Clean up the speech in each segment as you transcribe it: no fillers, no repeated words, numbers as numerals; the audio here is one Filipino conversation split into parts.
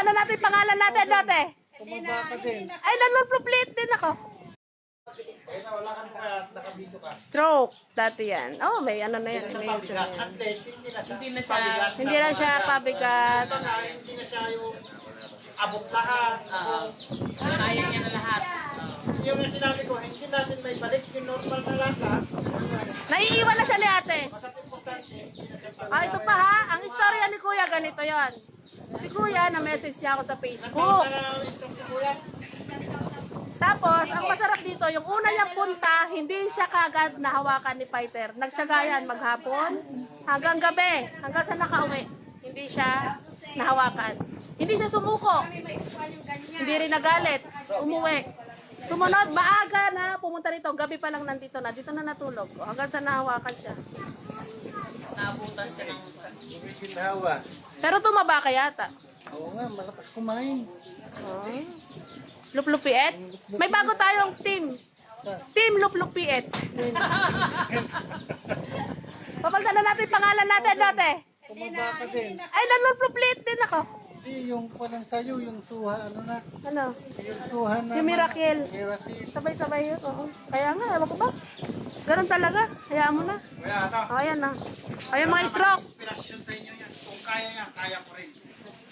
na natin pangalan natin dati. Tumaba ka din. Ay, nanluluplit din ako. Kaya na wala kang kaya nakabito ka. Stroke, dati yan. Oh, may ano na yan. Sa May pabigat. yan. At least, hindi na siya pabigat. Hindi na siya pabigat. Ito na, hindi na siya yung abot lahat. Kaya niya na lahat. Yung nga sinabi ko, hindi natin may balik yung normal na lakad. Naiiwan na siya ni ate. Basta importante, hindi na siya Ah, ito pa ha. Ang istorya ni Kuya, ganito yon. Si Kuya, na-message niya ako sa Facebook. stroke si kuya. Tapos, ang masarap dito, yung una niyang punta, hindi siya kagad nahawakan ni Fighter. Nagtsaga maghapon, hanggang gabi, hanggang sa nakauwi. Hindi siya nahawakan. Hindi siya sumuko. Hindi rin nagalit. Umuwi. Sumunod, maaga na pumunta rito. Gabi pa lang nandito na. Dito na natulog. Hanggang sa nahawakan siya. Naabutan siya ng... Ginawa. Pero tumaba ka yata. Oo nga, malakas kumain. Luplupiet? May bago tayong team. Team Luplupiet. Papalitan na natin pangalan natin dati. Tumaba ka din. Ay, nanluplupiet din ako. Hindi, yung parang sa'yo, yung suha, ano na. Ano? Yung suha na. Yung Miracle. Miracle. Sabay-sabay yun. Oo. Kaya nga, ewan ko ba? Ganun talaga. Hayaan mo na. Kaya ano? O, ayan na. Ayan mga stroke. Inspirasyon sa inyo yan. Kung kaya niya, kaya ko rin.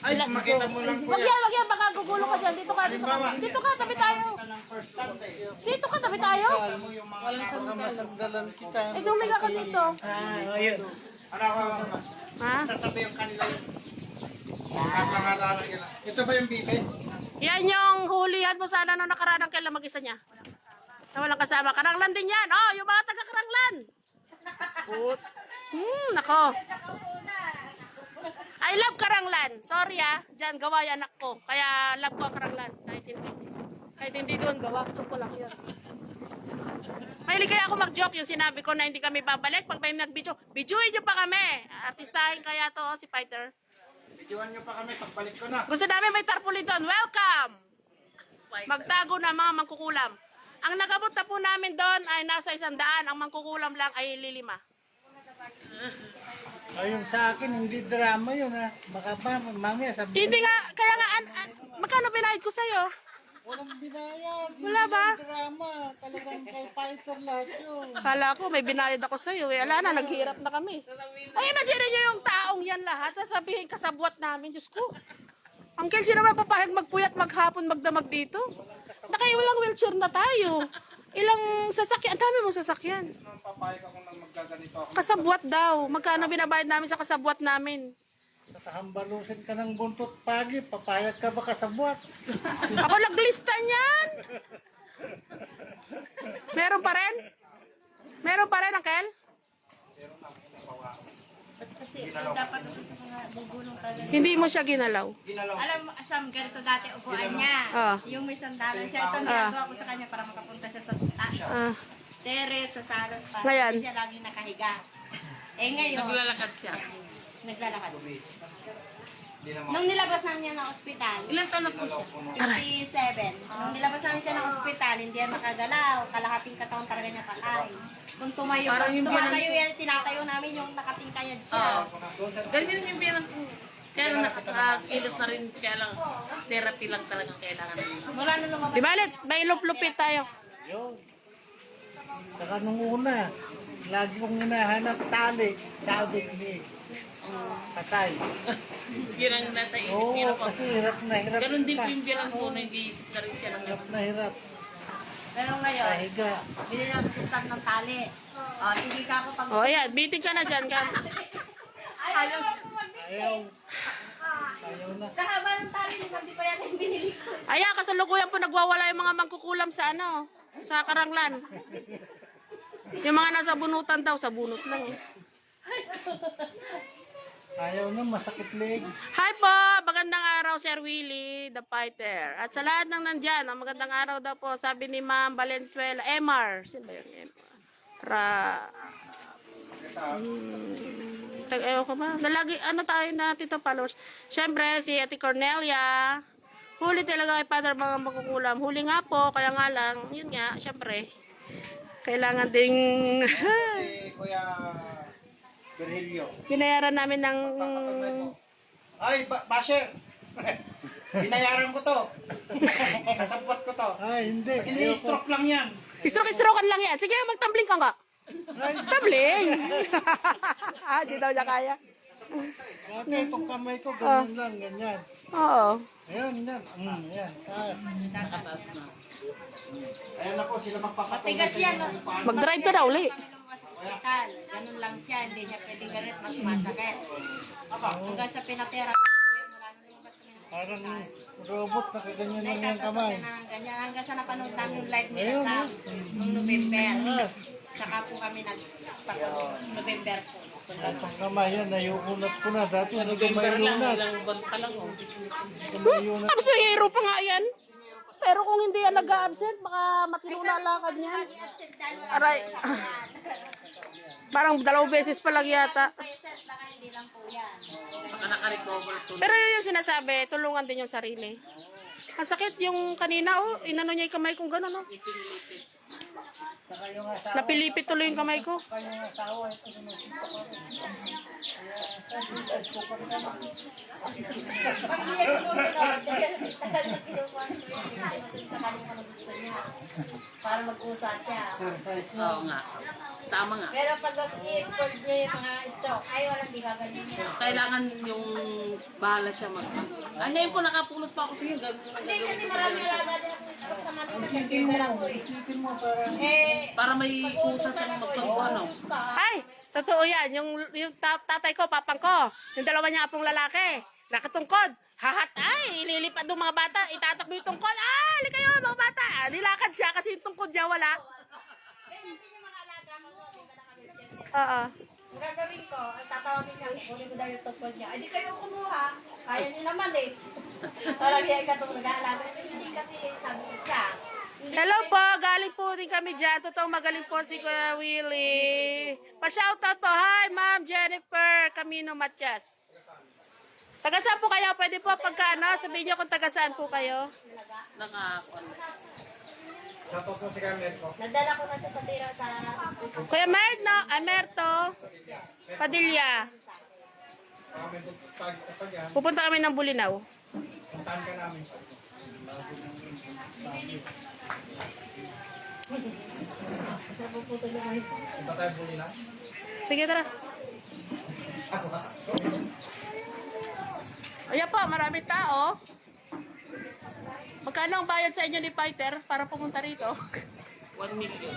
Ay, makita mo lang Wag kuya. yan, wag yan. Baka gugulo ka dyan. Dito ka, dito ka. Dito ka, tabi tayo. Kita ng first Sunday. Dito ka, tabi tayo. Alam mo yung mga baka masagdalan kita. Eh, dumiga ka dito. Ano ako, Ha? sasabi yung kanila yung pangalanan nila. Ito ba yung bibe? Yan yung hulihan mo sana nung nakaraan ng kailan mag-isa niya. Na walang kasama. Karanglan din yan. Oh, yung mga taga-Karanglan. Nako. I love Karanglan. Sorry Diyan, gawa yung anak ko. Kaya love ko ang Karanglan. Kahit hindi doon, gawa. Joke ko lang yun. Mahilig kaya ako mag-joke yung sinabi ko na hindi kami babalik. Pag may nag-video, videoin nyo pa kami. Artistahin kaya to si Fighter. Videoan nyo pa kami pagbalik ko na. Gusto namin may tarpaulin doon. Welcome! Magtago na mga mangkukulam. Ang nagabot na po namin doon ay nasa 100. Ang mangkukulam lang ay 5. Ayun sa akin, hindi drama yun ha. Baka ba, mamaya sabi Hindi nga, kaya nga, magkano binayad ko sa'yo? walang binayad. Wala ba? Hindi drama. Talagang kay Fighter lahat yun. Kala ko may binayad ako sa'yo. Ala na, naghirap na kami. Ay, imagine nyo yung taong yan lahat. Sasabihin kasabwat namin. Diyos ko. Uncle, sino ba papahag magpuyat maghapon magdamag dito? Walang wheelchair na tayo. Ilang sasakyan. Ang dami mong sasakyan. Nung papayag ako nang maggaganito ako. Kasabwat daw. Magkano binabayad namin sa kasabwat namin? Tatambalusin ka ng buntot pagi. Papayag ka ba kasabwat? Ako naglista niyan. Meron pa rin? Meron pa rin, Uncle? Kasi dapat sa mga gugulong talaga. Hindi mo siya ginalaw. Ginalaw. Alam mo, Asam, ganito dati upuan niya. Ah. Yung may sandalan siya. Ito nilagawa ko sa kanya para makapunta siya sa Teres, sa Salas pa. Ngayon? Hindi siya lagi nakahiga. Eh ngayon, Naglalakad siya. naglalakad. Hindi naman. Nung nilabas namin niya ng ospital, Ilan taon na po siya? 57. Nung nilabas namin siya ng ospital, hindi yan makagalaw. Kalahating katawan talaga niya patay. Nung tumayo, Parang yung tumatayo yan, tinatayo namin yung nakatingkayad siya. Ganyan yung bilang po. Kaya lang nakakilos na rin. Kaya lang therapy lang talagang kailangan. Mula nung lumabas. Di balit, may lup-lupit tayo. Yun. Saka nung una, lagi kong hinahanap tali. Sabi ni patay. Yun ang nasa isip Oo, niya po. kasi hirap na hirap. Ganun din po ka. yung bilang po na hindi isip na rin siya ng Hirap na hirap. Pero ngayon, Kahiga. bili namin sa stand ng tali. Sige ka ako pag... O, ayan, biting ka na dyan, kan. Ayaw. Ayaw. Ayaw na. Kahaba ng tali, hindi pa yan yung binili ko. Ayan, kasalukuyan po nagwawala yung mga mangkukulam sa ano, sa Karanglan. Yung mga nasa bunutan daw, sa bunot lang eh. Ayaw na, masakit leg. Hi po! Magandang araw, Sir Willie, the fighter. At sa lahat ng nandyan, ang magandang araw daw po, sabi ni Ma'am Valenzuela, MR. Sino ba yun? Ewan ko ba? Nalagi, ano tayo na, Tito Followers? Siyempre, si Ate Cornelia. Huli talaga kay Father mga makukulam. Huli nga po, kaya nga lang, yun nga, siyempre. Kailangan ding... Si Kuya Virgilio. Binayaran namin ng... Ay, Basher! Binayaran ko to. Kasabot ko to. Ay, hindi. Ini-stroke lang yan. Stroke-strokean lang yan. Sige, magtumbling ka nga. Tumbling. Di daw niya kaya. Ate, itong kamay ko, ganyan lang, ganyan. Oo. Ayan, yan. Ayan. Nakataas na. Ayan na po, sila magpapatunay Matigas sa yan, inyo no? kung paano. Mag-drive ka na uli. Hospital. Ganun lang siya. Hindi niya pwedeng ganun. Mas masakit. Hanggang sa pinatera. Parang robot, nakaganyan lang yung Naitatapos kamay. na ng ganyan. Hanggang sa napanood namin yung live nila Ayun, sa noong November. Yes. Saka po kami November po. Itong kamay yan, nayuunat ko na. Dati hindi ko November lang, mayunat. ilang buwan pa lang. Oh. Hindi ko mayunat. Tapos yung hero pa nga yan. Pero kung hindi yan nag-absent, baka matinuna lakad niyan. Aray. Parang 2 beses pa lang yata. Present lang, hindi lang po yan. Baka naka-recover to. Pero yun yung sinasabi, tulungan din yung sarili. Ang sakit yung kanina, oh, inano niya yung kamay kong gano'n, oh. Napilipit tuloy yung kamay ko. Pag niya sumusunod, talagang kinukuha ko yun. Sumusunod sa kanya kung gusto niya. Para mag-usa siya. Oo nga. Tama nga. Pero pag i-sport niya yung mga stroke, ay walang di gaganyan niya. Kailangan yung bahala siya mag... Ano yun po, nakapulot pa ako sa iyo. Hindi kasi marami alaga din akong stroke sa mga nagdadala ko eh. Para may kusa siyang magpapano. Ay, totoo yan. Yung tatay ko, papang ko, yung 2 niya apong lalaki, nakatungkod. Hahat, ay, ililipad ng mga bata, itatakbo yung tungkod. Ah, hali kayo mga bata. Nilakad siya kasi yung tungkod niya wala. Kaya natin yung mga alaga ko doon, hindi na kami nagsisit. Oo. Ang gagawin ko, ang tatawagin kami, kunin ko daw yung tungkod niya. Ay, di kayo kumuha. Kaya niyo naman eh. Parang kaya ikatong nag-aalaga. Hindi kasi sabi ko siya. Hello po, galing po din kami dyan. Totoong magaling po si Kuya Willie. Pa-shoutout po. Hi, Ma'am Jennifer Camino Matias. Taga saan po kayo? Pwede po pagka ano, sabihin niyo kung taga saan po kayo. Nakakuan. Shoutout mo si Camille ko. Nadala ko na siya sa tira sa... Kuya Merto Padilla. Kami pag yan, Pupunta kami ng Bulinaw. puntahan ka namin. Punta tayo buli na. Sige, tara. Ayan po, maraming tao. Magkano ang bayad sa inyo ni Fighter para pumunta rito? 1 million.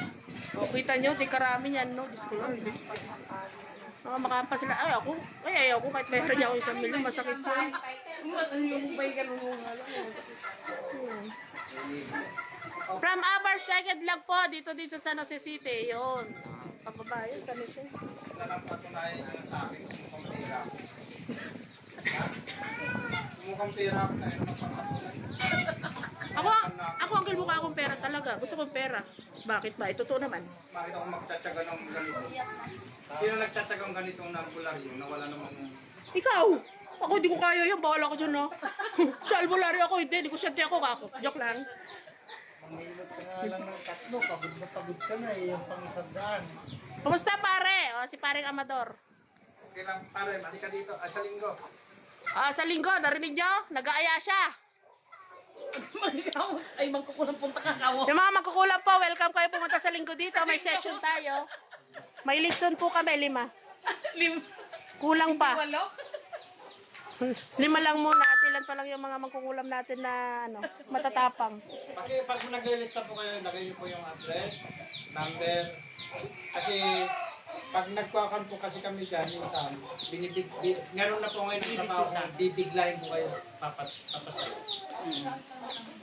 O, kita nyo, di karami yan, no? Diyos ko lang. Makampa sila. Ay, ayaw ko. Kahit meron niya ako 1 million, masakit po. Yung bay ka nung From our second lang po, dito din sa San Jose City. Yun. Kababayan kami siya. Wala nang patunayan yan sa akin kung mukhang pera. Ha? Kung mukhang pera ako tayo naman pangatunan. Ako ang mukha akong pera talaga. Gusto kong pera. Bakit ba? Ito totoo naman. Bakit ako magtsatsaga ng ganito? Sino nagtsatsagang ganitong nambularyo na wala namang... Ikaw! Ako, di ko kaya yan. Bawal ako dyan, no? Sa albularyo ako, hindi. Di ko siyempre ako kako. Joke lang. Manghilot ka nga lang ng 3, pagod na pagod ka na eh, yung pang-100. Kumusta pare? O, si paring Amador. Okay lang, pare, halika dito. Sa linggo. Sa linggo, narinig nyo? Nag-aaya siya. Ay, magkukulang punta ka kawo. Yung mga magkukulang po, welcome kayo pumunta sa linggo dito. May session tayo. May lesson po kami, 5. Kulang pa. 5 lang muna. At ilan pa lang yung mga magkukulam natin na ano, matatapang. Pag naglilista po kayo, lagay niyo po yung address, number. Kasi pag nagkuhakan po kasi kami dyan, minsan, meron na po ngayon ang trabaho, bibiglayin po kayo, papatay.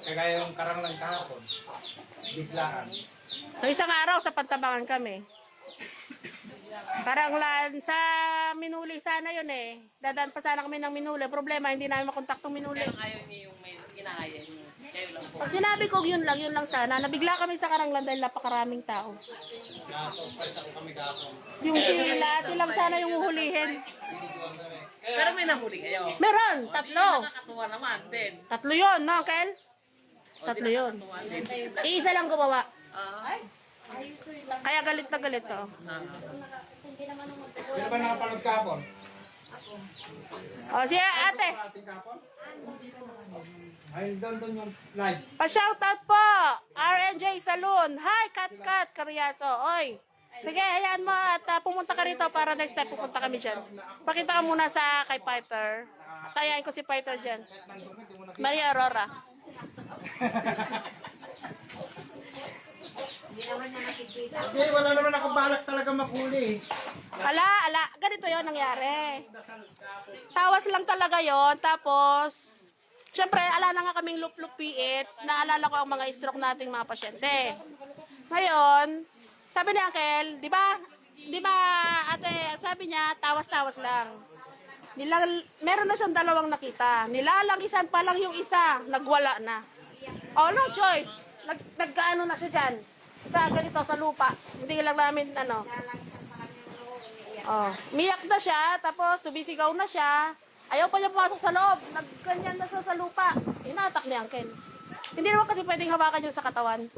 Kagaya yung karanglang kahapon, biglaan. So isang araw sa pantabangan kami. Parang sa Minuli sana yun eh. Dadaan pa sana kami ng Minuli. Problema, hindi namin makontaktong Minuli. Kaya ayaw niyo yung may ginahaya niyo. Kayo lang po. Pag sinabi ko yun lang sana. Nabigla kami sa Karanglan dahil napakaraming tao. Surprise ako kami kahapon. Yung sila, lang sana yung uhulihin. Pero may nahuli kayo. Meron, Di 3. nakakatuwa naman din. 3 yun, no, Kel? 3 yun. Nakakatuwa din. Iisa lang gumawa. Ah. Ayos yun lang. Kaya galit na galit, oh. Hindi naman ang Sino ba nakapanood kahapon? O, siya ate. Sa ating kapon. Ayun, doon yung live. Pa-shoutout po. RNJ Saloon. Hi, Kat Carriazo. Oy. Sige, hayaan mo at pumunta ka rito para next time pupunta kami dyan. Pakita ka muna sa kay Fighter. Tayain ko si Fighter dyan. Maria Aurora. Hindi, wala naman ako balak talaga makuli. Ala. Ganito yon nangyari. Tawas lang talaga yon. Tapos, syempre, ala na nga kaming lup-lupiit. Naalala ko ang mga stroke nating mga pasyente. Ngayon, sabi ni Uncle, di ba, ate, sabi niya, tawas-tawas lang. Meron na siyang dalawang nakita. Nilalangisan pa lang yung isa, nagwala na. Oh, no choice. Nagkaano na siya dyan. Sa ganito, sa lupa. Hindi lang namin, Oh, miyak na siya, tapos sumisigaw na siya. Ayaw pa niya pumasok sa loob. Nagganyan na siya sa lupa. Inatak ni Uncle. Hindi naman kasi pwedeng hawakan yun sa katawan.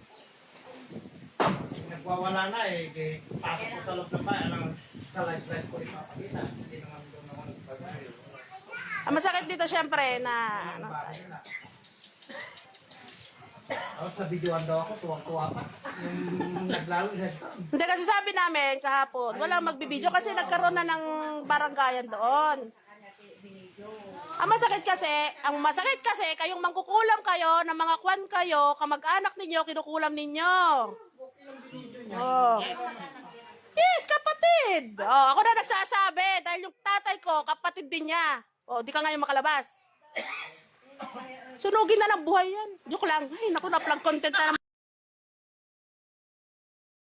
Nagwawala na eh. Pasok ko sa loob ng bahay. Alam, sa live ko ipapakita. Hindi naman doon naman nagpagay. Ang masakit dito syempre na Tapos na-videoan daw ako, tuwang-tuwa pa. Yung naglalo na ito. Hindi kasi sabi namin kahapon, walang magbibideo kasi nagkaroon na ng baranggayan doon. Ang masakit kasi, kayong mangkukulam kayo, ng mga kwan kayo, kamag-anak ninyo, kinukulam ninyo. Oh. Yes, kapatid! Oh, ako na nagsasabi, dahil yung tatay ko, kapatid din niya. Oh, di ka ngayon makalabas. Sunugin na ng buhay yan. Joke lang. Ay, naku, na-plug content na naman.